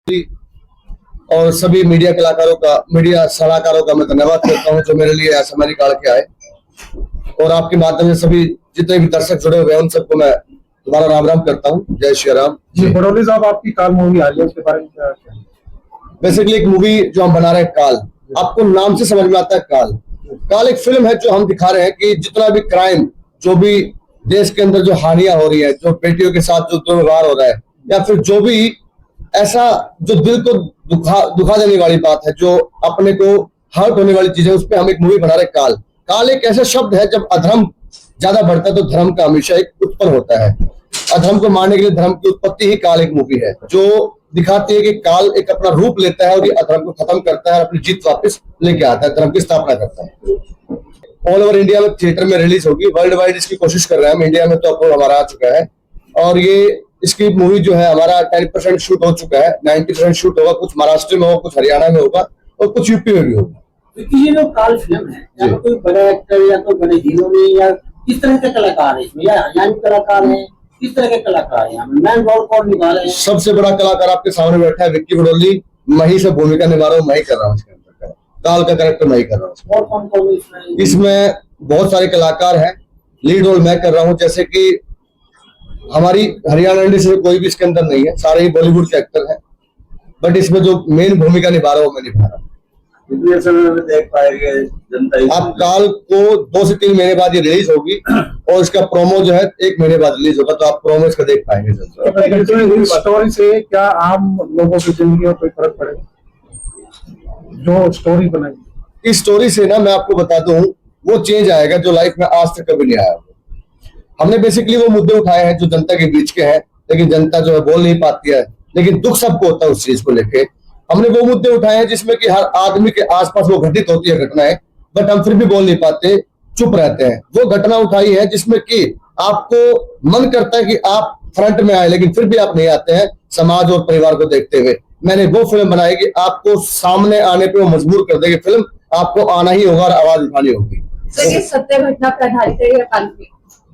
और सभी मीडिया सलाहकारों का मैं धन्यवाद करता हूं जो मेरे लिए यह समय निकाल के आए। और आपके माध्यम से सभी जितने भी दर्शक जुड़े हुए हैं उन सबको मैं दोबारा राम राम करता हूं। जय श्री राम। जी बड़ौली साहब, आपकी काल मूवी आ रही है, उसके बारे में क्या? बेसिकली एक मूवी जो हम बना रहे हैं काल, आपको नाम से समझ में आता है काल। काल एक फिल्म है जो हम दिखा रहे हैं कि जितना भी क्राइम, जो भी देश के अंदर जो हानियां हो रही है, जो बेटियों के साथ जो दुर्व्यवहार हो रहा है, या फिर जो भी ऐसा जो दिल को दुखा देने वाली बात है, जो अपने को हर्ट होने वाली चीज है, उस पर हम एक मूवी बना रहे हैं काल। काल एक ऐसा शब्द है, जब अधर्म ज्यादा बढ़ता है तो धर्म का हमेशा एक उत्पन्न होता है। अधर्म को मारने के लिए धर्म की उत्पत्ति ही काल एक मूवी है जो दिखाती है कि काल एक अपना रूप लेता है और ये अधर्म को खत्म करता है, अपनी जीत वापस लेके आता है, धर्म की स्थापना करता है। ऑल ओवर इंडिया में थिएटर में रिलीज होगी, वर्ल्ड वाइड इसकी कोशिश कर रहे हैं हम। इंडिया में तो अब हमारा आ चुका है और ये इसकी मूवी जो है हमारा 10% शूट हो चुका है, 90% शूट होगा। कुछ महाराष्ट्र में होगा, कुछ हरियाणा में होगा और कुछ यूपी में भी होगा। ये जो काल फिल्म है, या तो कोई बड़े एक्टर या तो बड़े हीरो नहीं, या किस तरह के कलाकार है इसमें, या हरियाणवी कलाकार है, किस तरह के कलाकार है, मैन रोल कौन निभा रहे हैं? सबसे बड़ा कलाकार आपके सामने बैठा है विक्की बड़ौली। मैं ही से भूमिका निभा रहा हूँ, मैं ही कर रहा हूँ इसके अंदर काल का कैरेक्टर मैं ही कर रहा हूँ। और कौन कौन इसमें बहुत सारे कलाकार हैं, लीड रोल मैं कर रहा हूँ। जैसे कि हमारी हरियाणा इंडस्ट्री से कोई भी इसके अंदर नहीं है, सारे ही बॉलीवुड के एक्टर हैं, बट इसमें जो मेन भूमिका निभा रहा हूँ मैं निभा रहा हूँ। देख पाएंगे जनता? आप काल को 2 से 3 महीने बाद ये रिलीज होगी और इसका प्रोमो जो है 1 महीने बाद रिलीज होगा, तो आप प्रोमो इसका देख पाएंगे। स्टोरी से क्या आम लोगों की जिंदगी में कोई फर्क पड़ेगा? जो स्टोरी बनाई, इस स्टोरी से ना मैं आपको बता दूं, वो चेंज आएगा जो लाइफ में आज तक कभी नहीं आया। हमने बेसिकली वो मुद्दे उठाए हैं जो जनता के बीच के हैं, लेकिन जनता जो है बोल नहीं पाती है, लेकिन दुख सबको होता है उस चीज को लेके। हमने वो मुद्दे उठाए हैं जिसमें कि हर आदमी के आसपास वो घटित होती है घटनाएं, बट हम फिर भी बोल नहीं पाते, चुप रहते हैं। वो घटना उठाई है जिसमें कि आपको मन करता है कि आप फ्रंट में आए, लेकिन फिर भी आप नहीं आते हैं समाज और परिवार को देखते हुए। मैंने वो फिल्म बनाई कि आपको सामने आने पे वो मजबूर कर देगी फिल्म, आपको आना ही होगा और आवाज उठानी होगी। तो ये सत्य घटना पर आधारित है या काल्पनिक?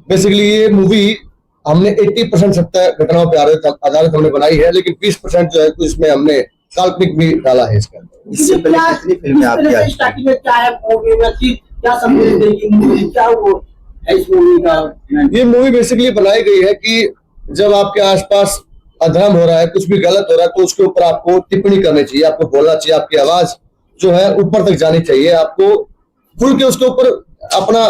बेसिकली ये मूवी हमने 80% सत्य घटनाओं पर आधारित हमने बनाई है, लेकिन 20% जो है तो इसमें हमने काल्पनिक भी डाला है इसके अंदर। इससे पहले कितनी फिल्में आपकी स्टार्टिंग में क्या है, क्या संदेश देगी मूवी, क्या वो है इस मूवी का? ये मूवी बेसिकली बनाई गई है कि जब आपके आसपास अधर्म हो रहा है, कुछ भी गलत हो रहा है, तो उसके ऊपर आपको टिप्पणी करनी चाहिए, आपको बोलना चाहिए, आपकी आवाज जो है ऊपर तक जानी चाहिए, आपको खुल के उसके ऊपर अपना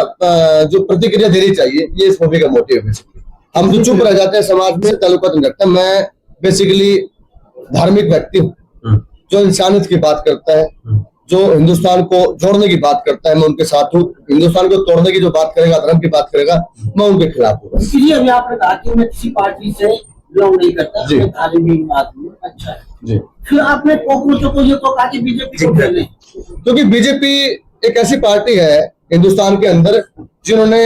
जो प्रतिक्रिया देनी चाहिए। ये इस मूवी का मोटिव है। बेसिकली हम जो चुप रह जाते हैं समाज में ताल्लुकात नहीं रखता। मैं बेसिकली धार्मिक व्यक्ति हूँ जो इंसानियत की बात करता है, जो हिंदुस्तान को जोड़ने की बात करता है, मैं उनके साथ हूँ। हिंदुस्तान को तोड़ने की जो बात करेगा, धर्म की बात करेगा, मैं उनके खिलाफ हूँ। इसलिए अभी आपने कहा कि मैं किसी पार्टी से बिलोंग नहीं करता, मैं धार्मिक आदमी। अच्छा जी, फिर आपने कॉकरोचों को ये तो कहा कि बीजेपी को खेलें, क्योंकि बीजेपी एक ऐसी पार्टी है हिंदुस्तान के अंदर जिन्होंने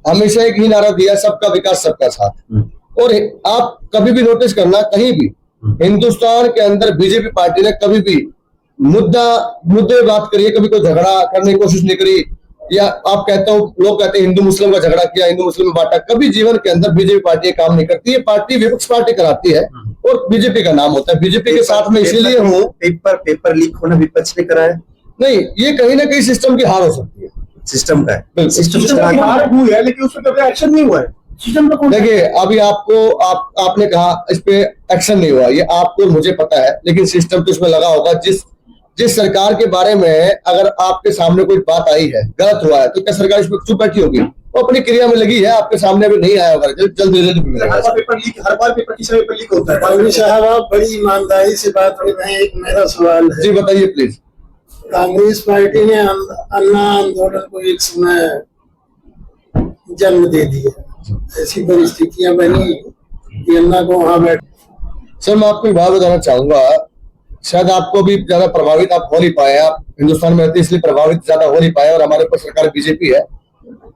हमेशा एक ही नारा दिया, सबका विकास सबका साथ। और आप कभी भी नोटिस करना, कहीं भी हिंदुस्तान के अंदर बीजेपी पार्टी ने कभी भी मुद्दे बात करिए, कभी कोई झगड़ा करने की कोशिश नहीं करी। या आप कहते हो, लोग कहते हैं हिंदू मुस्लिम का झगड़ा किया, हिंदू मुस्लिम में बांटा, कभी जीवन के अंदर बीजेपी पार्टी काम नहीं करती है। पार्टी विपक्ष पार्टी कराती है और बीजेपी का नाम होता है। बीजेपी के साथ में इसीलिए हूँ। पेपर लीक होना विपक्ष ने कराया नहीं, ये कहीं ना कहीं सिस्टम की हार हो सकती है। सिस्टम का है, सिस्टम की हार हुई है, लेकिन उसमें कभी एक्शन नहीं हुआ है। देखिए, अभी आपने कहा इस पे एक्शन नहीं हुआ, ये आपको मुझे पता है, लेकिन सिस्टम तो इसमें लगा होगा। जिस सरकार के बारे में अगर आपके सामने कोई बात आई है, गलत हुआ है, तो क्या सरकार इस पर चुप बैठी होगी? वो अपनी क्रिया में लगी है, आपके सामने अभी नहीं आया होगा, जल्दी मिलेगा। हर बार पेपर किसी पेपर लीक होता है। पालवी साहब, आप बड़ी ईमानदारी से बात कर रहे हैं। एक मेरा सवाल है। जी बताइए प्लीज। कांग्रेस पार्टी ने अन्ना आंदोलन को एक समय जन्म दे दिया, ऐसी परिस्थितियां बनी कि अन्ना को वहां बैठ। सर, मैं आपको एक बात बताना चाहूंगा, शायद आपको भी ज्यादा प्रभावित आप हो नहीं पाए, आप हिंदुस्तान में रहते इसलिए प्रभावित ज्यादा हो नहीं पाए, और हमारे ऊपर सरकार बीजेपी है।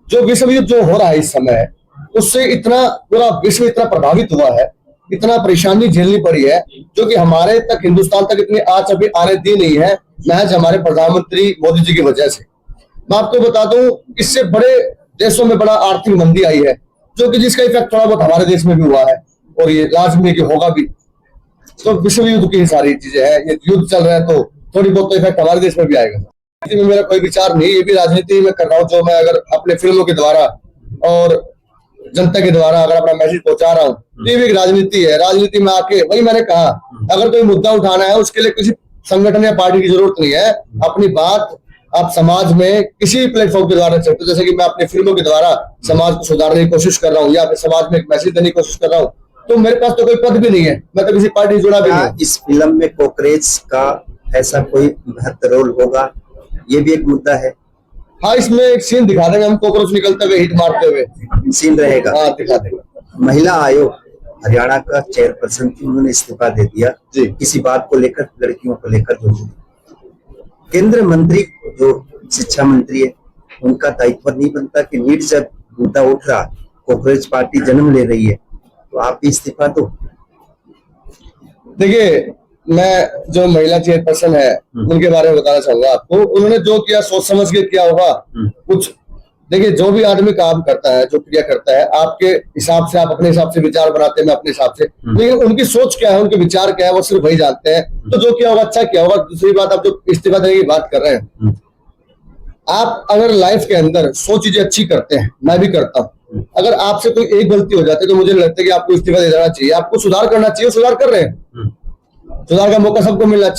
जो विश्व युद्ध जो हो रहा है इस समय, उससे इतना पूरा विश्व इतना प्रभावित हुआ है, इतना परेशानी झेलनी पड़ी है, जो कि हमारे तक हिंदुस्तान तक इतनी आंच अभी आने दी नहीं है, महज हमारे प्रधानमंत्री मोदी जी की वजह से। मैं आपको बता दूं, इससे बड़े देशों में बड़ा आर्थिक मंदी आई है, जो कि जिसका इफेक्ट थोड़ा बहुत हमारे देश में भी हुआ है, और ये लाजमी कि होगा भी। तो विश्व युद्ध की सारी चीजें हैं, ये युद्ध चल रहा है तो थोड़ी बहुत तो इफेक्ट हमारे देश में भी आएगा। राजनीति में मेरा कोई विचार नहीं, ये भी राजनीति में कर रहा हूँ जो मैं अगर अपने फिल्मों के द्वारा और जनता के द्वारा अगर अपना मैसेज पहुंचा रहा हूँ तो ये भी एक राजनीति है। राजनीति में आके वही मैंने कहा, अगर कोई मुद्दा उठाना है उसके लिए किसी संगठन या पार्टी की जरूरत नहीं है। अपनी बात आप समाज में किसी प्लेटफॉर्म के द्वारा सकते हो, जैसे कि मैं अपने फिल्मों के द्वारा समाज को सुधारने की कोशिश कर रहा हूँ या अपने समाज में एक मैसेज देने की कोशिश कर रहा हूँ, तो मेरे पास तो कोई पद भी नहीं है, मैं तो किसी पार्टी से जुड़ा भी क्या नहीं। इस फिल्म में कॉकरेज का ऐसा कोई महत्व रोल होगा, ये भी एक मुद्दा है। हाँ, इसमें एक सीन दिखा देंगे हम, कॉकरोच निकलते हुए हिट मारते हुए सीन रहेगा। हाँ, दिखा देंगे। महिला आयोग हरियाणा का चेयरपर्सन थी, उन्होंने इस्तीफा दे दिया जी। किसी बात को लेकर, लड़कियों को लेकर। जो केंद्र मंत्री जो शिक्षा मंत्री है, उनका दायित्व नहीं बनता कि नीट जब मुद्दा उठ रहा, कॉकरोच पार्टी जन्म ले रही है, तो आप भी इस्तीफा दो। देखिए, मैं जो महिला चेयरपर्सन है उनके बारे में बताना चाहूंगा आपको। उन्होंने जो किया सोच समझ के किया होगा कुछ। देखिए, जो भी आदमी काम करता है, जो क्रिया करता है, आपके हिसाब से, आप अपने हिसाब से विचार बनाते हैं, मैं अपने हिसाब से, लेकिन उनकी सोच क्या है, उनके विचार क्या है, वो सिर्फ वही जानते हैं। तो जो किया होगा अच्छा किया होगा। दूसरी बात, आप जो इस्तीफा देने की बात कर रहे हैं, आप अगर लाइफ के अंदर 100 चीजें अच्छी करते हैं, मैं भी करता हूँ, अगर आपसे कोई एक गलती हो जाती है तो मुझे लगता है कि आपको इस्तीफा दे देना चाहिए, आपको सुधार करना चाहिए। सुधार कर रहे हैं, सुधार का मौका सबको मिलना चाहिए।